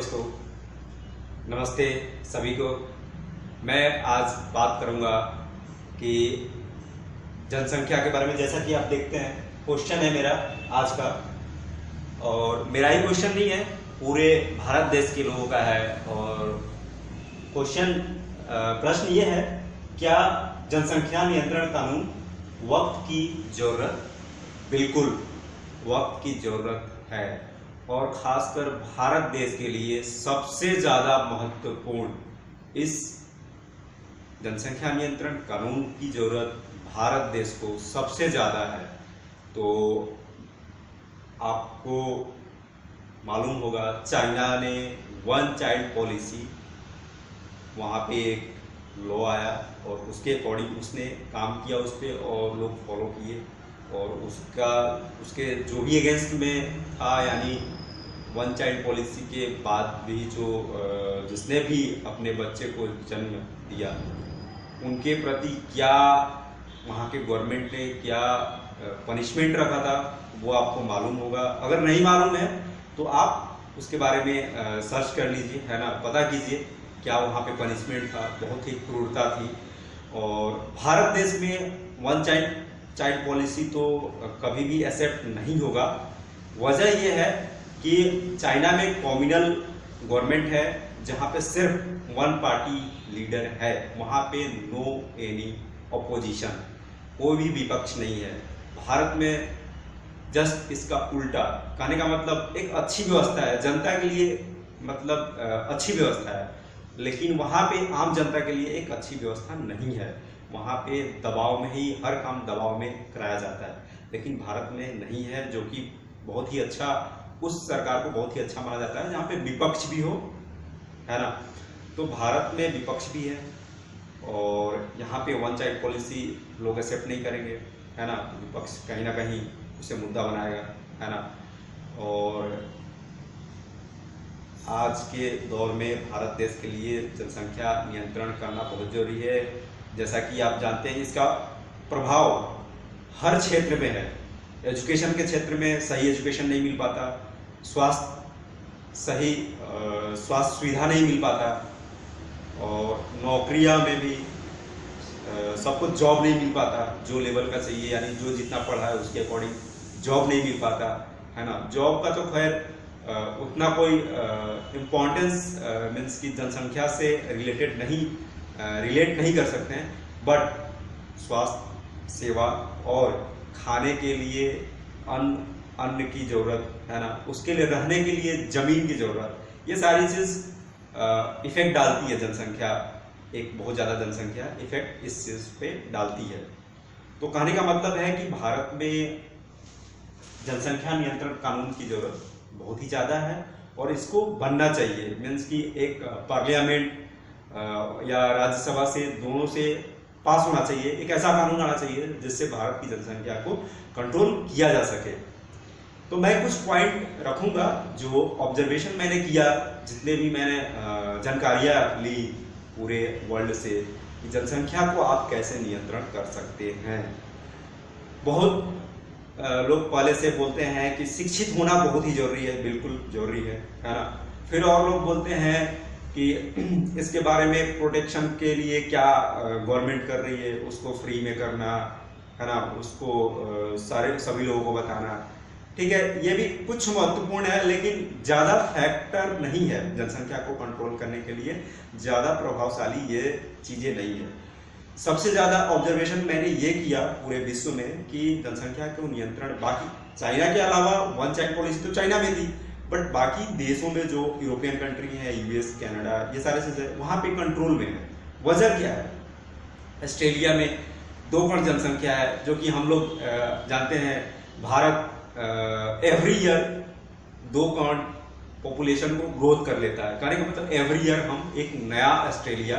दोस्तों, नमस्ते सभी को। मैं आज बात करूंगा कि जनसंख्या के बारे में। जैसा कि आप देखते हैं, क्वेश्चन है मेरा आज का, और मेरा ही क्वेश्चन नहीं है, पूरे भारत देश के लोगों का है। और प्रश्न ये है, क्या जनसंख्या नियंत्रण कानून वक्त की जरूरत? बिल्कुल वक्त की जरूरत है, और खासकर भारत देश के लिए सबसे ज्यादा महत्वपूर्ण इस जनसंख्या नियंत्रण कानून की जरूरत भारत देश को सबसे ज्यादा है। तो आपको मालूम होगा, चाइना ने वन चाइल्ड पॉलिसी, वहां पे एक लॉ आया और उसके अकॉर्डिंग उसने काम किया उस पर, और लोग फॉलो किए। और उसके जो भी अगेंस्ट में था, यानी वन चाइल्ड पॉलिसी के बाद भी जिसने भी अपने बच्चे को जन्म दिया, उनके प्रति क्या वहाँ के गवर्नमेंट ने क्या पनिशमेंट रखा था, वो आपको मालूम होगा। अगर नहीं मालूम है तो आप उसके बारे में सर्च कर लीजिए, है ना, पता कीजिए क्या वहाँ पे पनिशमेंट था। बहुत ही क्रूरता थी। और भारत देश में वन चाइल्ड पॉलिसी तो कभी भी एक्सेप्ट नहीं होगा। वजह यह है कि चाइना में कॉम्युनल गवर्नमेंट है, जहाँ पे सिर्फ वन पार्टी लीडर है। वहाँ पे नो एनी अपोजिशन, कोई भी विपक्ष नहीं है। भारत में जस्ट इसका उल्टा। कहने का मतलब, एक अच्छी व्यवस्था है जनता के लिए, मतलब अच्छी व्यवस्था है, लेकिन वहाँ पे आम जनता के लिए एक अच्छी व्यवस्था नहीं है। वहाँ पे दबाव में ही हर काम दबाव में कराया जाता है, लेकिन भारत में नहीं है, जो कि बहुत ही अच्छा, उस सरकार को बहुत ही अच्छा माना जाता है जहाँ पे विपक्ष भी हो, है ना। तो भारत में विपक्ष भी है, और यहाँ पे वन चाइल्ड पॉलिसी लोग एक्सेप्ट नहीं करेंगे, है ना। विपक्ष कहीं ना कहीं उसे मुद्दा बनाएगा, है ना। और आज के दौर में भारत देश के लिए जनसंख्या नियंत्रण करना बहुत जरूरी है। जैसा कि आप जानते हैं, इसका प्रभाव हर क्षेत्र में है। एजुकेशन के क्षेत्र में सही एजुकेशन नहीं मिल पाता, सही स्वास्थ्य सुविधा नहीं मिल पाता, और नौकरियां में भी सबको जॉब नहीं मिल पाता जो लेवल का चाहिए, यानी जो जितना पढ़ा है उसके अकॉर्डिंग जॉब नहीं मिल पाता, है ना। जॉब का तो खैर उतना कोई इम्पोर्टेंस मीन्स की जनसंख्या से रिलेट नहीं कर सकते हैं, बट स्वास्थ्य सेवा और खाने के लिए अन्न की जरूरत, है ना, उसके लिए रहने के लिए जमीन की जरूरत, ये सारी चीज इफेक्ट डालती है। जनसंख्या, एक बहुत ज्यादा जनसंख्या इफेक्ट इस चीज पे डालती है। तो कहने का मतलब है कि भारत में जनसंख्या नियंत्रण कानून की जरूरत बहुत ही ज्यादा है, और इसको बनना चाहिए। मीन्स कि एक पार्लियामेंट या राज्यसभा से, दोनों से पास होना चाहिए। एक ऐसा कानून आना चाहिए जिससे भारत की जनसंख्या को कंट्रोल किया जा सके। तो मैं कुछ पॉइंट रखूंगा जो ऑब्जर्वेशन मैंने किया, जितने भी मैंने जानकारियां ली पूरे वर्ल्ड से, कि जनसंख्या को आप कैसे नियंत्रण कर सकते हैं। बहुत लोग पहले से बोलते हैं कि शिक्षित होना बहुत ही जरूरी है, बिल्कुल जरूरी है ना। फिर और लोग बोलते हैं कि इसके बारे में प्रोटेक्शन के लिए क्या गवर्नमेंट कर रही है, उसको फ्री में करना, है ना, उसको सभी लोगों को बताना। ठीक है, ये भी कुछ महत्वपूर्ण है, लेकिन ज्यादा फैक्टर नहीं है जनसंख्या को कंट्रोल करने के लिए। ज्यादा प्रभावशाली ये चीजें नहीं है। सबसे ज्यादा ऑब्जर्वेशन मैंने ये किया पूरे विश्व में कि जनसंख्या को नियंत्रण, बाकी चाइना के अलावा वन चाइल्ड पॉलिसी तो चाइना में थी, बट बाकी देशों में जो यूरोपियन कंट्री है, यूएस, कनाडा, ये सारे चीजें वहां पे कंट्रोल में है। वजह क्या है? ऑस्ट्रेलिया में 2 करोड़ जनसंख्या है, जो कि हम लोग जानते हैं Bharat every year 2 crore population को ग्रोथ कर लेता है। कहने का मतलब एवरी ईयर हम एक नया ऑस्ट्रेलिया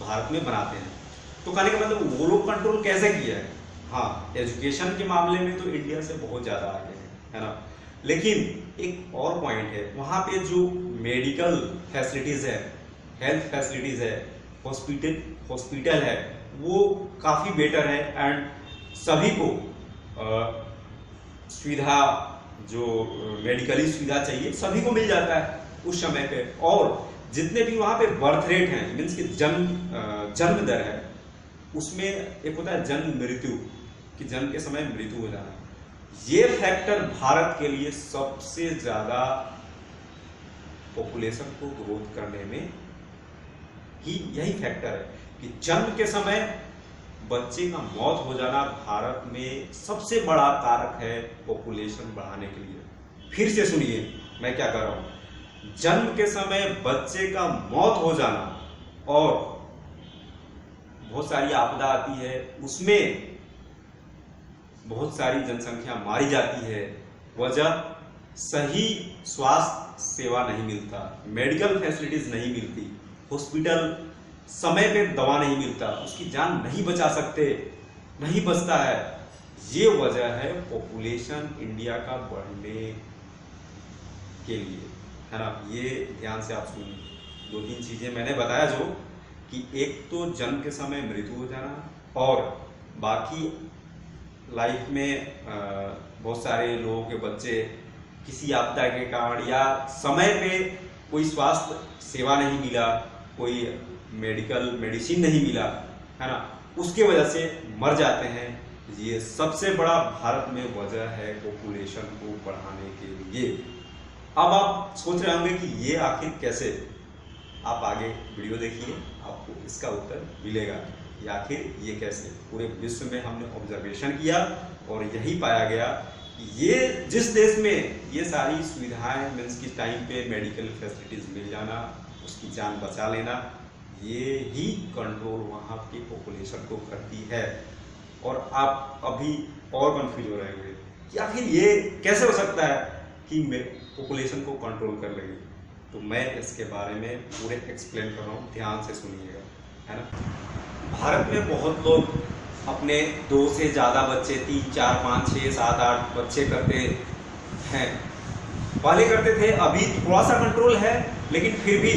भारत में बनाते हैं। तो कहने का मतलब वो लोग कंट्रोल कैसे किया है? हाँ, एजुकेशन के मामले में तो इंडिया से बहुत ज्यादा आगे है ना। लेकिन एक और पॉइंट है, वहां पे जो मेडिकल फैसिलिटीज है, हेल्थ फैसिलिटीज है, हॉस्पिटल है, वो काफी बेटर है, एंड सभी को सुविधा, जो मेडिकली सुविधा चाहिए, सभी को मिल जाता है। उस समय पे, और जितने भी वहां पे बर्थ रेट हैं, मीन्स कि जन्म दर है, उसमें एक होता है जन्म मृत्यु, कि जन्म के समय मृत्यु हो जाना, ये फैक्टर भारत के लिए सबसे ज्यादा पॉपुलेशन को ग्रोथ करने में ही यही फैक्टर है कि जन्म के समय बच्चे का मौत हो जाना भारत में सबसे बड़ा कारक है पॉपुलेशन बढ़ाने के लिए। फिर से सुनिए मैं क्या कर रहा हूं, जन्म के समय बच्चे का मौत हो जाना और बहुत सारी आपदा आती है, उसमें बहुत सारी जनसंख्या मारी जाती है, वजह सही स्वास्थ्य सेवा नहीं मिलता, मेडिकल फैसिलिटीज नहीं मिलती, हॉस्पिटल समय पे दवा नहीं मिलता, उसकी जान नहीं बचा सकते, नहीं बचता है। ये वजह है पॉपुलेशन इंडिया का बढ़ने के लिए, है ना। ये ध्यान से आप सुनिए, 2-3 चीजें मैंने बताया जो कि एक तो जन्म के समय मृत्यु हो जाना और बाकी लाइफ में बहुत सारे लोगों के बच्चे किसी आपदा के कारण या समय पे कोई स्वास्थ्य सेवा नहीं मिला, कोई मेडिसिन नहीं मिला, है ना, उसके वजह से मर जाते हैं। ये सबसे बड़ा भारत में वजह है पॉपुलेशन को बढ़ाने के लिए। अब आप सोच रहे होंगे कि ये आखिर कैसे, आप आगे वीडियो देखिए, आपको इसका उत्तर मिलेगा कि आखिर ये कैसे। पूरे विश्व में हमने ऑब्जर्वेशन किया और यही पाया गया कि ये जिस देश में ये सारी सुविधाएं मीन्स की टाइम पे मेडिकल फैसिलिटीज मिल जाना, उसकी जान बचा लेना, ये ही कंट्रोल वहाँ की पॉपुलेशन को करती है। और आप अभी और कंफ्यूज हो रहे होंगे कि आखिर ये कैसे हो सकता है कि पॉपुलेशन को कंट्रोल कर लेगी। तो मैं इसके बारे में पूरे एक्सप्लेन कर रहा हूँ, ध्यान से सुनिएगा, है ना। भारत में बहुत लोग अपने 2 से ज़्यादा बच्चे 3, 4, 5, 6, 7, 8 बच्चे करते हैं, पहले करते थे, अभी थोड़ा सा कंट्रोल है, लेकिन फिर भी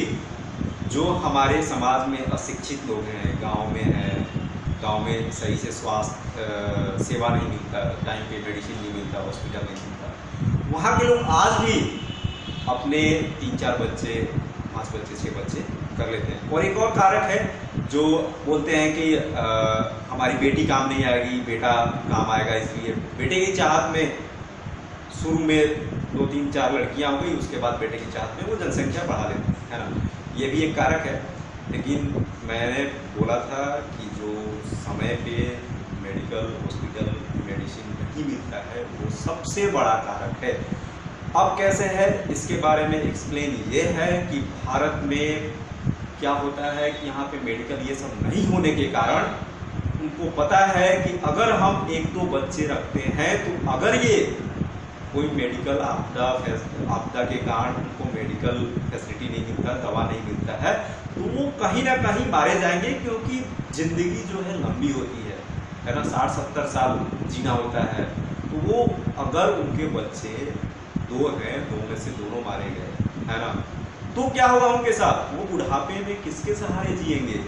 जो हमारे समाज में अशिक्षित लोग हैं, गांव में सही से स्वास्थ्य सेवा नहीं मिलता, टाइम पे मेडिसिन नहीं मिलता, हॉस्पिटल नहीं मिलता, वहाँ के लोग आज भी अपने 3-4 बच्चे, 5 बच्चे, 6 बच्चे कर लेते हैं। और एक और कारक है जो बोलते हैं कि हमारी बेटी काम नहीं आएगी, बेटा काम आएगा, इसलिए बेटे की चाहत में शुरू में 2, 3, 4 लड़कियां हो गई, उसके बाद बेटे की चाहत में वो जनसंख्या बढ़ा लेते हैं, है ना। ये भी एक कारक है, लेकिन मैंने बोला था कि जो समय पे मेडिकल हॉस्पिटल मेडिसिन नहीं मिलता है वो सबसे बड़ा कारक है। अब कैसे है इसके बारे में एक्सप्लेन ये है कि भारत में क्या होता है कि यहाँ पे मेडिकल ये सब नहीं होने के कारण उनको पता है कि अगर हम 1-2 बच्चे रखते हैं तो अगर ये कोई मेडिकल आपदा के कारण उनको मेडिकल फैसिलिटी नहीं मिलता, दवा नहीं मिलता है, तो वो कहीं ना कहीं मारे जाएंगे, क्योंकि जिंदगी जो है लंबी होती है ना, 60-70 साल जीना होता है। तो वो अगर उनके बच्चे 2 हैं, 2 में से दोनों मारे गए, है ना, तो क्या होगा उनके साथ, वो बुढ़ापे में किसके सहारे जिएंगे।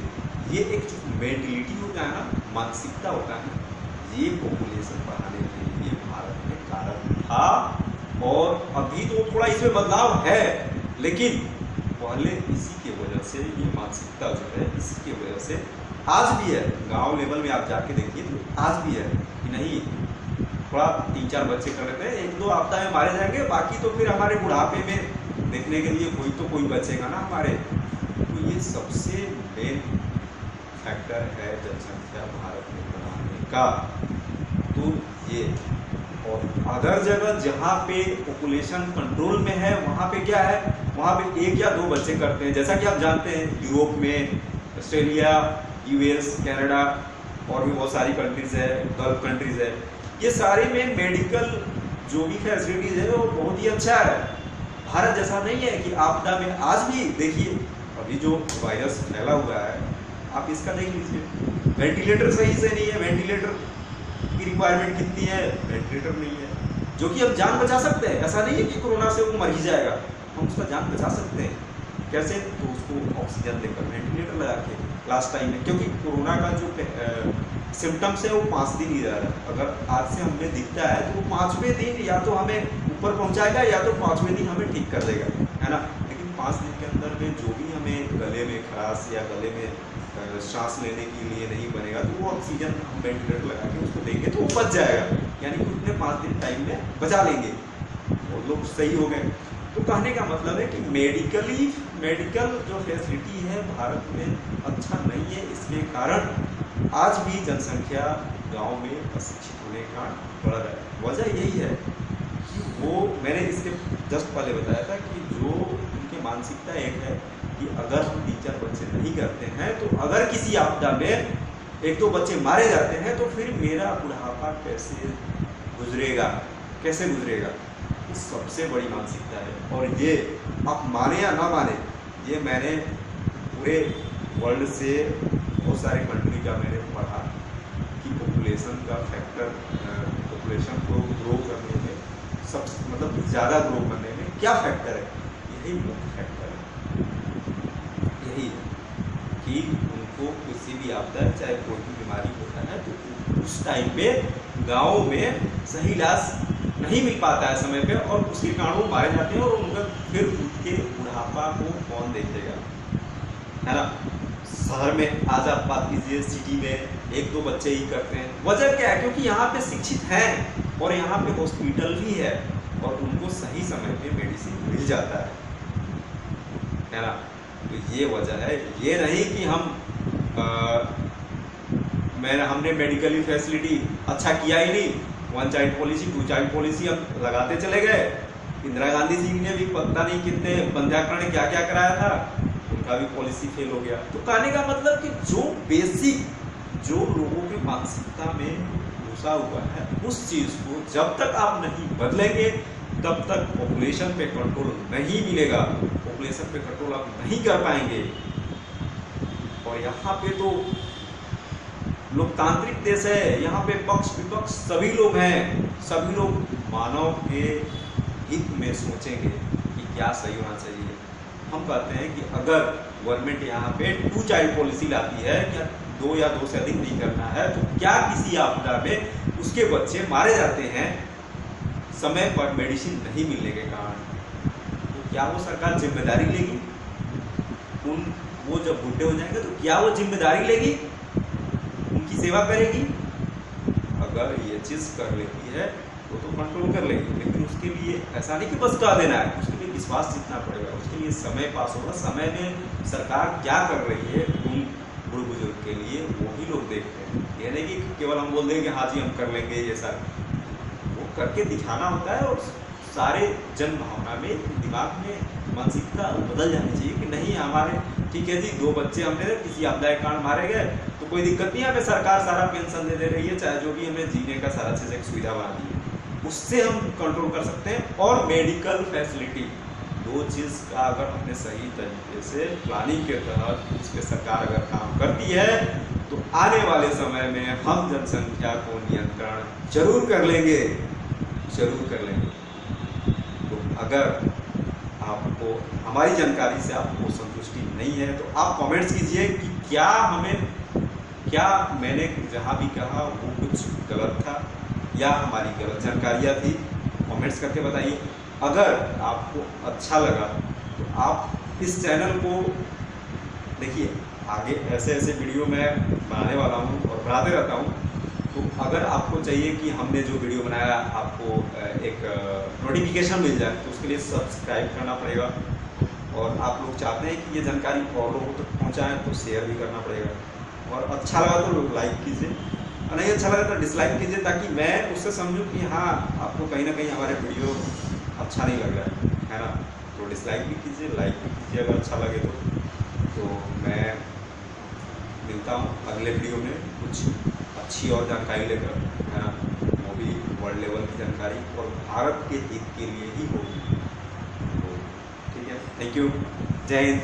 ये एक जो मेंटलिटी होता है ना, मानसिकता होता है, ये पॉपुलेशन बढ़ाने के लिए भारत में कारक था। और अभी तो थोड़ा इसमें बदलाव है, लेकिन पहले इसी की वजह से ये मानसिकता जो है, इसी की वजह से आज भी है। गांव लेवल में आप जाके देखिए तो आज भी है कि नहीं, थोड़ा 3-4 बच्चे कर लेते हैं, 1-2 आपदा में मारे जाएंगे, बाकी तो फिर हमारे बुढ़ापे में देखने के लिए कोई बचेगा ना हमारे। तो ये सबसे मेन फैक्टर है जनसंख्या भारत में बढ़ाने का। तो ये और अदर जगह जहाँ पे पॉपुलेशन कंट्रोल में है, वहाँ पे क्या है, वहाँ पे 1 या 2 बच्चे करते हैं। जैसा कि आप जानते हैं यूरोप में, ऑस्ट्रेलिया, US, कनाडा और भी बहुत सारी कंट्रीज है, गल्फ कंट्रीज है, ये सारे में मेडिकल जो भी फैसिलिटीज है वो बहुत ही अच्छा है। भारत जैसा नहीं है कि आपदा में आज भी देखिए, अभी जो वायरस फैला हुआ है आप इसका देख लीजिए, वेंटिलेटर सही से नहीं है, वेंटिलेटर की रिक्वायरमेंट कितनी है, वेंटिलेटर नहीं है, जो कि हम जान बचा सकते हैं। ऐसा नहीं है कि कोरोना से वो मर ही जाएगा, हम उसका जान बचा सकते हैं। कैसे, तो उसको ऑक्सीजन देकर, वेंटिलेटर लगा के लास्ट टाइम में, क्योंकि कोरोना का जो सिम्टम्स है वो 5 दिन ही रह रहा है। अगर आज से हमें दिखता है तो वो 5वें दिन या तो हमें ऊपर पहुंचाएगा या तो 5वें दिन हमें ठीक कर देगा, है ना। लेकिन 5 दिन के अंदर में जो भी हमें गले में खराश या गले में सांस लेने के लिए नहीं बनेगा, तो वो ऑक्सीजन हम वेंटिलेटर लगा के उसको देंगे तो वो बच जाएगा, यानी कि उतने 5 दिन टाइम में बचा लेंगे और लोग सही हो गए। तो कहने का मतलब है कि मेडिकल जो फैसिलिटी है भारत में अच्छा नहीं है। इसके कारण आज भी जनसंख्या गांव में अशिक्षित होने का बढ़ रहा है। वजह यही है कि वो मैंने इसके जस्ट पहले बताया था कि जो उनकी मानसिकता एक है कि अगर हम 3-4 बच्चे नहीं करते हैं तो अगर किसी आपदा में 1-2 बच्चे मारे जाते हैं तो फिर मेरा बुढ़ापा कैसे गुजरेगा। ये सबसे बड़ी मानसिकता है। और ये आप माने या ना माने, ये मैंने पूरे वर्ल्ड से बहुत सारे कंट्री का मैंने पढ़ा कि पॉपुलेशन का फैक्टर, पॉपुलेशन को ग्रो करने में सबसे मतलब ज़्यादा ग्रो करने में क्या फैक्टर है, यही मुख्य फैक्टर है। यही कि उनको किसी भी आपदा चाहे कोई भी बीमारी होता है तो उस टाइम पे गाँव में सही इलाज नहीं मिल पाता है समय पे, और उसके कारण वो मारे जाते हैं और उनका फिर उनके बुढ़ापा को कौन देखेगा, है ना। शहर में आज आप बात कीजिए, सिटी में 1-2 बच्चे ही करते हैं। वजह क्या है? क्योंकि यहाँ पे शिक्षित हैं और यहाँ पे हॉस्पिटल भी है और उनको सही समय पे मेडिसिन मिल जाता है ना। तो ये वजह है, ये नहीं कि हमने मेडिकली फैसिलिटी अच्छा किया ही नहीं, 1 चाइल्ड पॉलिसी 2 चाइल्ड पॉलिसी हम लगाते चले गए। इंदिरा गांधी जी ने भी पता नहीं कितने बंध्याकरण क्या क्या कराया था, उनका भी पॉलिसी फेल हो गया। तो कहने का मतलब कि जो बेसिक जो लोगों की मानसिकता में घुसा हुआ है उस चीज को जब तक आप नहीं बदलेंगे तब तक पॉपुलेशन पे कंट्रोल नहीं मिलेगा, पॉपुलेशन पे कंट्रोल आप नहीं कर पाएंगे। और यहाँ पे तो लोकतांत्रिक देश है, यहाँ पे पक्ष विपक्ष सभी लोग हैं, सभी लोग मानव के हित में सोचेंगे कि क्या सही होना चाहिए। हम कहते हैं कि अगर गवर्नमेंट यहाँ पे 2 चाइल्ड पॉलिसी लाती है कि 2 या 2 से अधिक नहीं करना है, तो क्या किसी आपदा में उसके बच्चे मारे जाते हैं समय पर मेडिसिन नहीं मिलने के कारण, तो क्या वो सरकार जिम्मेदारी लेगी? वो जब बूढ़े हो जाएंगे तो क्या वो जिम्मेदारी लेगी, उनकी सेवा करेगी? अगर ये चीज कर लेती है तो कंट्रोल कर लेगी, लेकिन उसके लिए ऐसा नहीं कि बस कह देना है, उसके लिए विश्वास जीतना पड़ेगा, उसके लिए समय पास होगा। समय में सरकार क्या कर रही है उन बूढ़ बुजुर्ग के लिए वो ही लोग देखते हैं। ये नहीं कि केवल हम बोल देंगे कि हाँ जी हम कर लेंगे, ये सब वो करके दिखाना होता है। और सारे जन भावना में, दिमाग में मानसिकता बदल जानी चाहिए कि नहीं हमारे ठीक है जी 2 बच्चे हमने किसी आपदा के कारण मारे गए तो कोई दिक्कत नहीं, हमें सरकार सारा पेंशन दे रही है, चाहे जो भी हमें जीने का सारा चीज़ एक सुविधा बना दी है, उससे हम कंट्रोल कर सकते हैं। और मेडिकल फैसिलिटी, 2 चीज़ का अगर हमने सही तरीके से प्लानिंग के तहत उस पर सरकार अगर काम करती है तो आने वाले समय में हम जनसंख्या को नियंत्रण जरूर कर लेंगे। तो अगर आपको हमारी जानकारी से आपको संतुष्टि नहीं है तो आप कमेंट्स कीजिए कि क्या मैंने जहाँ भी कहा वो कुछ गलत था या हमारी गलत जानकारियाँ थी, कमेंट्स करके बताइए। अगर आपको अच्छा लगा तो आप इस चैनल को देखिए, आगे ऐसे वीडियो मैं बनाने वाला हूँ और बनाते रहता हूँ। तो अगर आपको चाहिए कि हमने जो वीडियो बनाया आपको एक नोटिफिकेशन मिल जाए तो उसके लिए सब्सक्राइब करना पड़ेगा। और आप लोग चाहते हैं कि ये जानकारी और लोगों तक पहुँचाएँ तो शेयर भी करना पड़ेगा। और अच्छा लगा तो लाइक कीजिए, और नहीं अच्छा लगा तो डिसलाइक कीजिए, ताकि मैं उससे समझूँ कि हाँ आपको कहीं ना कहीं हमारे वीडियो अच्छा नहीं लग रहा है ना। तो डिसलाइक भी कीजिए, लाइक भी कीजिए अगर अच्छा लगे तो मैं मिलता हूँ अगले वीडियो में कुछ अच्छी और जानकारी लेकर, है ना, वो भी वर्ल्ड लेवल की जानकारी और भारत के हित के लिए ही होगी। तो ठीक है, थैंक यू, जय हिंद।